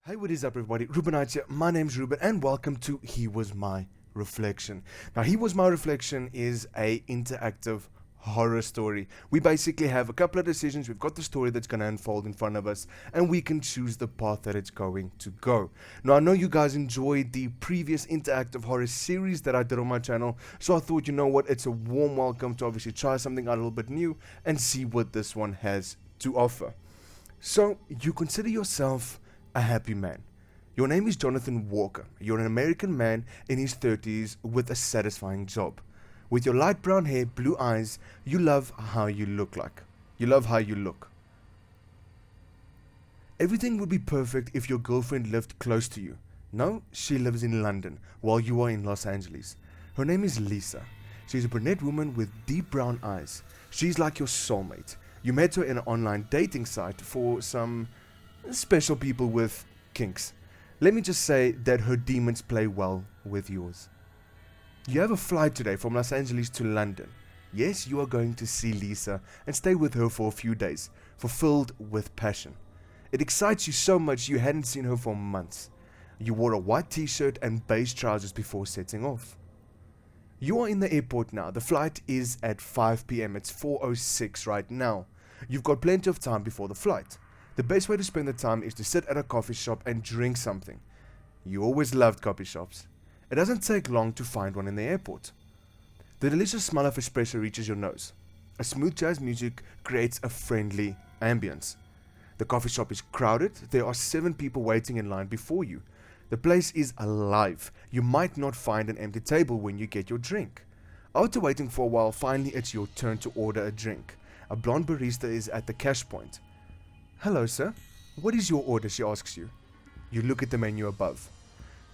Hey, what is up, everybody? Reubin here. My name's Reubin, and welcome to He Was My Reflection. Now, He Was My Reflection is a interactive horror story. We basically have a couple of decisions. We've got the story that's going to unfold in front of us, and we can choose the path that it's going to go. Now, I know you guys enjoyed the previous interactive horror series that I did on my channel, so I thought, you know what, it's a warm welcome to obviously try something out a little bit new and see what this one has to offer. So, you consider yourself a happy man. Your name is Jonathan Walker. You're an American man in his 30s with a satisfying job. With your light brown hair, blue eyes, you love how you look like. You love how you look. Everything would be perfect if your girlfriend lived close to you. No, she lives in London while you are in Los Angeles. Her name is Lisa. She's a brunette woman with deep brown eyes. She's like your soulmate. You met her in an online dating site for some special people with kinks. Let me just say that her demons play well with yours. You have a flight today from Los Angeles to London. Yes, you are going to see Lisa and stay with her for a few days, fulfilled with passion. It excites you so much you hadn't seen her for months. You wore a white t-shirt and beige trousers before setting off. You are in the airport now. The flight is at 5 p.m. It's 4:06 right now. You've got plenty of time before the flight. The best way to spend the time is to sit at a coffee shop and drink something. You always loved coffee shops. It doesn't take long to find one in the airport. The delicious smell of espresso reaches your nose. A smooth jazz music creates a friendly ambience. The coffee shop is crowded. There are 7 people waiting in line before you. The place is alive. You might not find an empty table when you get your drink. After waiting for a while, finally it's your turn to order a drink. A blonde barista is at the cash point. "Hello, sir. What is your order?" she asks you. You look at the menu above.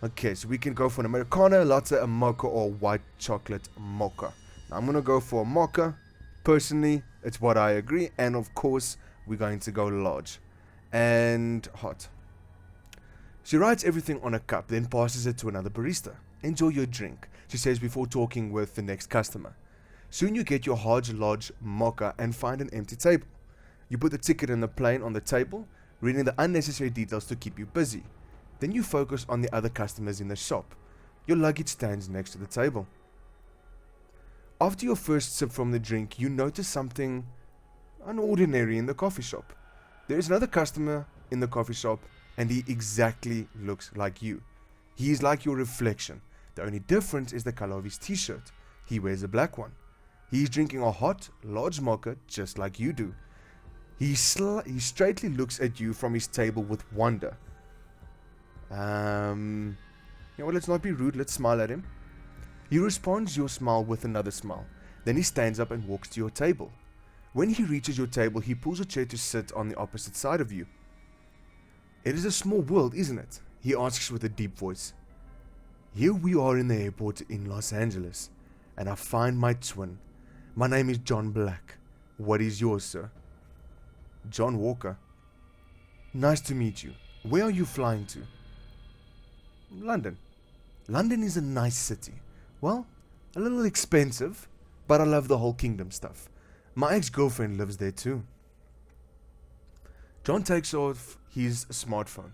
Okay, so we can go for an Americano, latte, a mocha, or white chocolate mocha. Now, I'm going to go for a mocha. Personally, it's what I agree. And of course, we're going to go large and hot. She writes everything on a cup, then passes it to another barista. "Enjoy your drink," she says before talking with the next customer. Soon you get your large mocha and find an empty table. You put the ticket and the plane on the table, reading the unnecessary details to keep you busy. Then you focus on the other customers in the shop. Your luggage stands next to the table. After your first sip from the drink, you notice something unordinary in the coffee shop. There is another customer in the coffee shop, and he exactly looks like you. He is like your reflection. The only difference is the color of his t-shirt. He wears a black one. He is drinking a hot, large mocha just like you do. He straightly looks at you from his table with wonder. Let's not be rude, let's smile at him. He responds your smile with another smile. Then he stands up and walks to your table. When he reaches your table, he pulls a chair to sit on the opposite side of you. "It is a small world, isn't it?" he asks with a deep voice. "Here we are in the airport in Los Angeles, and I find my twin. My name is John Black. What is yours, sir?" "John Walker." "Nice to meet you. Where are you flying to?" "London." "London is a nice city. Well, a little expensive, but I love the whole kingdom stuff. My ex-girlfriend lives there too." John takes off his smartphone.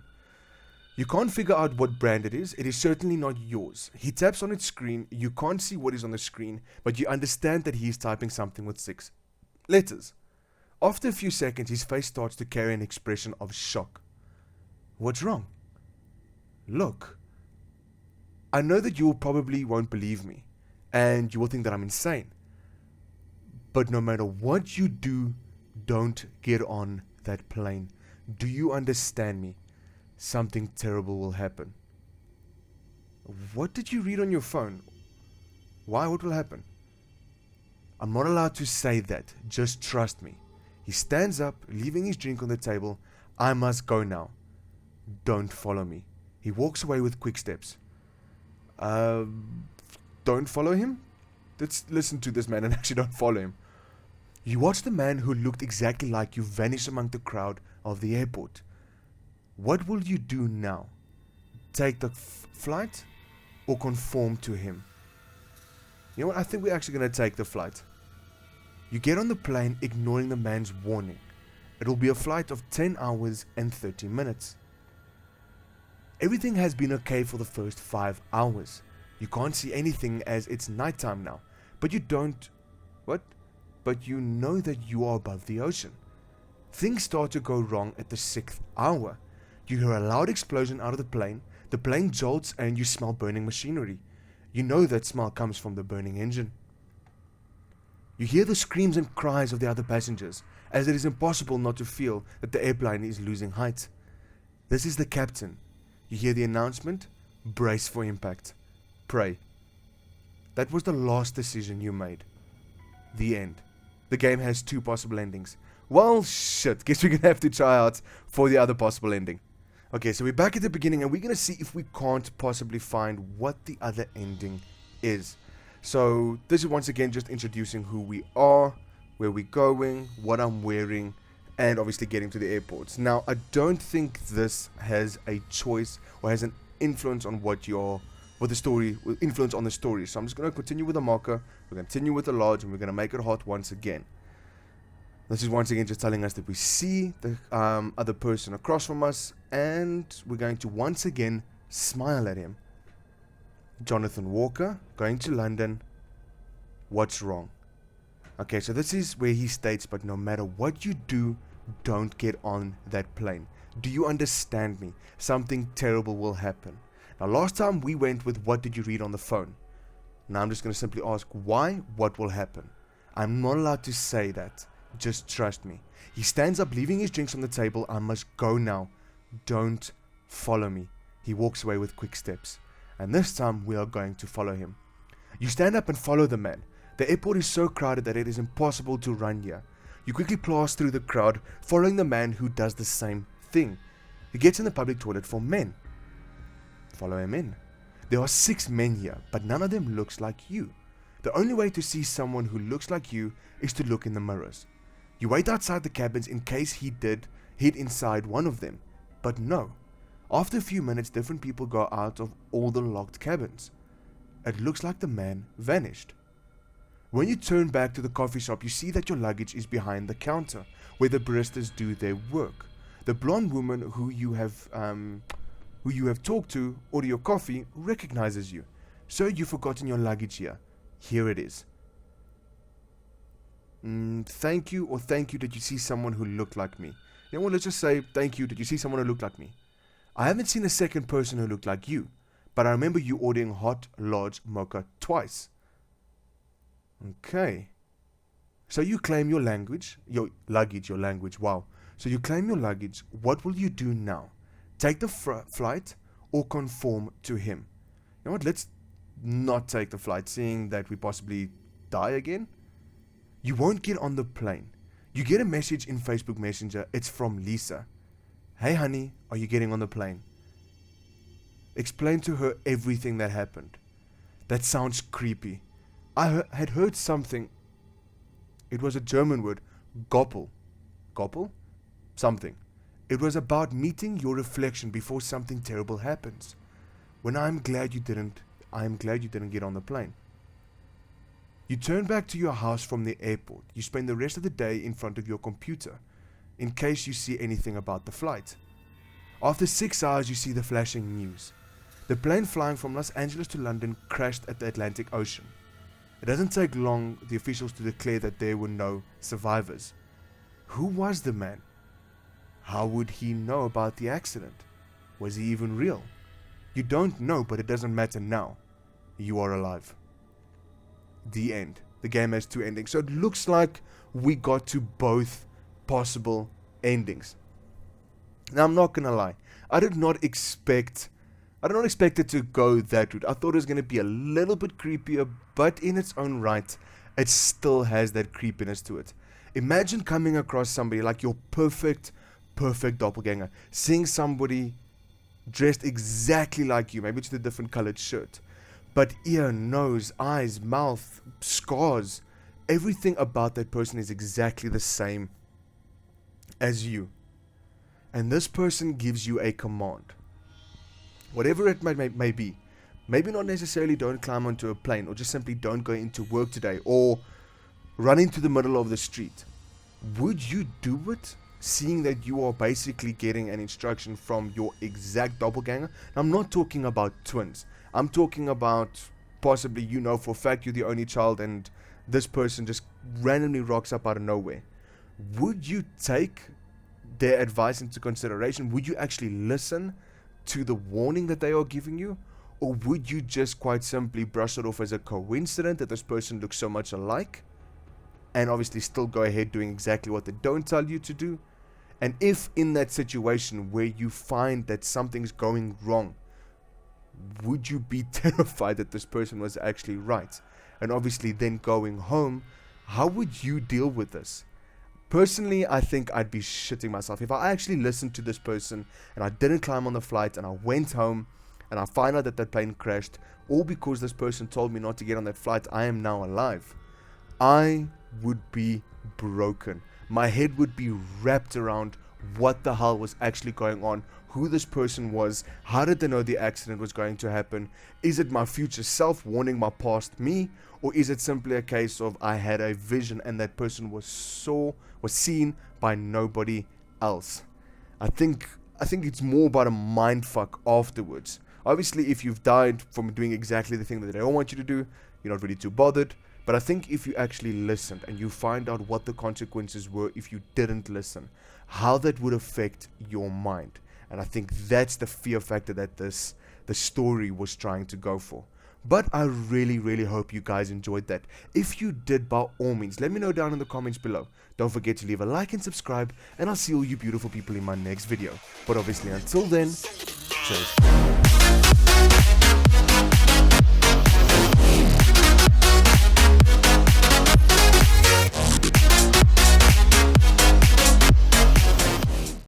You can't figure out what brand it is. It is certainly not yours. He taps on its screen. You can't see what is on the screen, but you understand that he is typing something with 6 letters. After a few seconds, his face starts to carry an expression of shock. "What's wrong?" "Look, I know that you probably won't believe me, and you will think that I'm insane. But no matter what you do, don't get on that plane. Do you understand me? Something terrible will happen." "What did you read on your phone? Why? What will happen?" "I'm not allowed to say that. Just trust me." He stands up, leaving his drink on the table. "I must go now. Don't follow me." He walks away with quick steps. Don't follow him? Let's listen to this man and actually don't follow him. You watch the man who looked exactly like you vanish among the crowd of the airport. What will you do now? Take the flight or conform to him? You know what? I think we're actually going to take the flight. You get on the plane, ignoring the man's warning. It will be a flight of 10 hours and 30 minutes. Everything has been okay for the first 5 hours. You can't see anything as it's nighttime now. But you don't... What? But you know that you are above the ocean. Things start to go wrong at the 6th hour. You hear a loud explosion out of the plane jolts and you smell burning machinery. You know that smell comes from the burning engine. You hear the screams and cries of the other passengers, as it is impossible not to feel that the airplane is losing height. This is the captain. You hear the announcement, brace for impact. Pray. That was the last decision you made. The end. The game has 2 possible endings. Well, shit, guess we're gonna have to try out for the other possible ending. Okay, so we're back at the beginning and we're gonna see if we can't possibly find what the other ending is. So this is once again just introducing who we are, where we're going, what I'm wearing, and obviously getting to the airports. Now, I don't think this has a choice or has an influence on what the story will influence on the story. So I'm just going to continue with the marker, we're going to continue with the large, and we're going to make it hot once again. This is once again just telling us that we see the other person across from us, and we're going to once again smile at him. Jonathan Walker, going to London. What's wrong? Okay, so this is where he states, but no matter what you do, don't get on that plane. Do you understand me? Something terrible will happen. Now, last time we went with what did you read on the phone? Now I'm just going to simply ask why, what will happen? I'm not allowed to say that. Just trust me. He stands up, leaving his drinks on the table. I must go now. Don't follow me. He walks away with quick steps. And this time we are going to follow him. You stand up and follow the man. The airport is so crowded that it is impossible to run here. You quickly pass through the crowd, following the man who does the same thing. He gets in the public toilet for men. Follow him in. There are 6 men here, but none of them looks like you. The only way to see someone who looks like you is to look in the mirrors. You wait outside the cabins in case he did hid inside one of them, but no. After a few minutes, different people go out of all the locked cabins. It looks like the man vanished. When you turn back to the coffee shop, you see that your luggage is behind the counter, where the baristas do their work. The blonde woman who you have talked to, order your coffee, recognizes you. So you've forgotten your luggage here. Here it is. Thank you, or thank you that you see someone who looked like me. You know what, let's just say, thank you that you see someone who looked like me. I haven't seen a second person who looked like you, but I remember you ordering hot, large mocha twice. Okay. So you claim your luggage, wow. So you claim your luggage. What will you do now? Take the flight or conform to him? You know what, let's not take the flight, seeing that we possibly die again. You won't get on the plane. You get a message in Facebook Messenger. It's from Lisa. Hey honey, are you getting on the plane? Explain to her everything that happened. That sounds creepy. I had heard something. It was a German word. Goppel. Goppel? Something. It was about meeting your reflection before something terrible happens. I'm glad you didn't get on the plane. You turn back to your house from the airport. You spend the rest of the day in front of your computer, in case you see anything about the flight. After 6 hours, you see the flashing news. The plane flying from Los Angeles to London crashed at the Atlantic Ocean. It doesn't take long the officials to declare that there were no survivors. Who was the man? How would he know about the accident? Was he even real? You don't know, but it doesn't matter now. You are alive. The end. The game has 2 endings. So it looks like we got to both possible endings. Now I'm not gonna lie. I did not expect it to go that route. I thought it was gonna be a little bit creepier, but in its own right, it still has that creepiness to it. Imagine coming across somebody like your perfect doppelganger, seeing somebody dressed exactly like you, maybe just a different colored shirt, but ear, nose, eyes, mouth, scars, everything about that person is exactly the same as you. And this person gives you a command. Whatever it may be. Maybe not necessarily don't climb onto a plane, or just simply don't go into work today, or run into the middle of the street. Would you do it? seeing that you are basically getting an instruction from your exact doppelganger. I'm not talking about twins. I'm talking about possibly, you know, for a fact you're the only child and this person just randomly rocks up out of nowhere. Would you take their advice into consideration? Would you actually listen to the warning that they are giving you? Or would you just quite simply brush it off as a coincidence that this person looks so much alike, and obviously still go ahead doing exactly what they don't tell you to do? And if in that situation where you find that something's going wrong, would you be terrified that this person was actually right? And obviously then going home, how would you deal with this? Personally, I think I'd be shitting myself. If I actually listened to this person and I didn't climb on the flight and I went home and I find out that that plane crashed, all because this person told me not to get on that flight, I am now alive, I would be broken. My head would be wrapped around what the hell was actually going on, who this person was, how did they know the accident was going to happen? Is it my future self warning my past me, or is it simply a case of I had a vision and that person was seen by nobody else? I think it's more about a mindfuck afterwards. Obviously, if you've died from doing exactly the thing that they don't want you to do, you're not really too bothered. But I think if you actually listened and you find out what the consequences were if you didn't listen, how that would affect your mind. And I think that's the fear factor that the story was trying to go for. But I really, really hope you guys enjoyed that. If you did, by all means, let me know down in the comments below. Don't forget to leave a like and subscribe, and I'll see all you beautiful people in my next video. But obviously, until then, cheers.